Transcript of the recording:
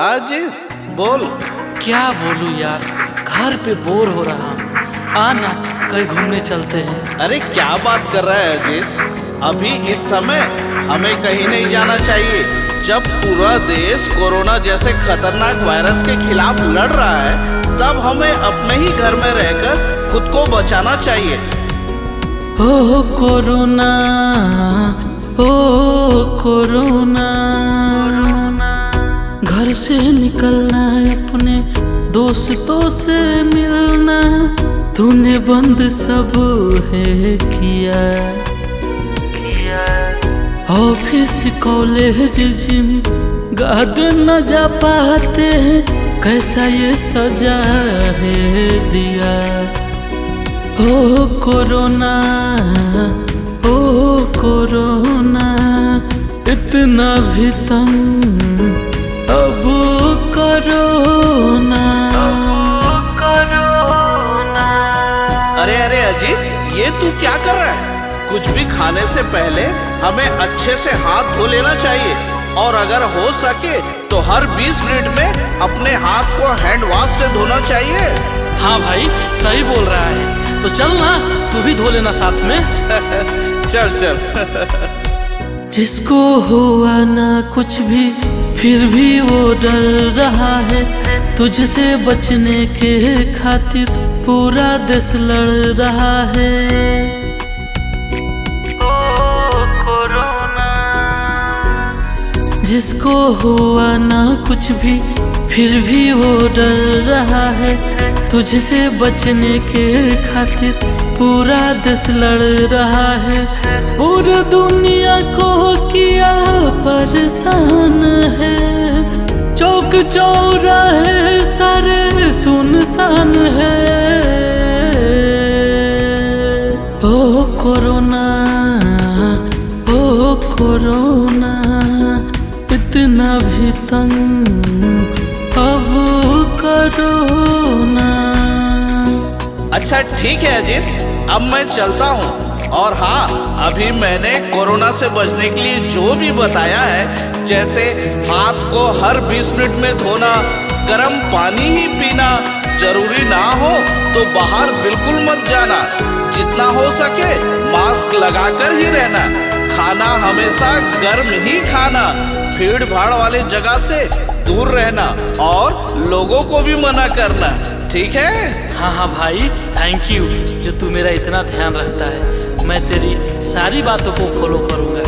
हाँ जी, बोल। क्या बोलूं यार, घर पे बोर हो रहा हूँ। आना कहीं घूमने चलते हैं। अरे क्या बात कर रहा है अजीत, अभी इस समय हमें कहीं नहीं जाना चाहिए। जब पूरा देश कोरोना जैसे खतरनाक वायरस के खिलाफ लड़ रहा है, तब हमें अपने ही घर में रहकर खुद को बचाना चाहिए। ओ कोरोना, ओ कोरोना, घर से निकलना है, अपने दोस्तों से मिलना, तूने बंद सब है किया। ऑफिस कॉलेज जिम गार्डन न जा पाते हैं, कैसा ये सजा है दिया। ओ कोरोना, ओ कोरोना, इतना भी तंग अब कोरोना। अरे अरे अजीत, ये तू क्या कर रहा है? कुछ भी खाने से पहले हमें अच्छे से हाथ धो लेना चाहिए, और अगर हो सके तो हर 20 मिनट में अपने हाथ को हैंड वॉश से धोना चाहिए। हाँ भाई, सही बोल रहा है। तो चल ना, तू भी धो लेना साथ में। चल चल। जिसको हुआ ना कुछ भी, फिर भी वो डर रहा है, तुझसे बचने के खातिर पूरा देश लड़ रहा है। ओ कोरोना, जिसको हुआ ना कुछ भी, फिर भी वो डर रहा है, तुझसे बचने के खातिर पूरा देश लड़ रहा है। पूरी दुनिया को किया परेशान है, चौक चौराहे सारे सुनसान है। ओ कोरोना, ओ कोरोना, इतना भी तंग अब कोरोना। अच्छा ठीक है अजीत, अब मैं चलता हूँ। और हाँ, अभी मैंने कोरोना से बचने के लिए जो भी बताया है, जैसे हाथ को हर 20 मिनट में धोना, गर्म पानी ही पीना, जरूरी ना हो तो बाहर बिल्कुल मत जाना, जितना हो सके मास्क लगाकर ही रहना, खाना हमेशा गर्म ही खाना, भीड़ भाड़ वाली जगह से दूर रहना, और लोगों को भी मना करना, ठीक है? हाँ हाँ भाई, थैंक यू जो तू मेरा इतना ध्यान रखता है। मैं तेरी सारी बातों को फॉलो करूँगा।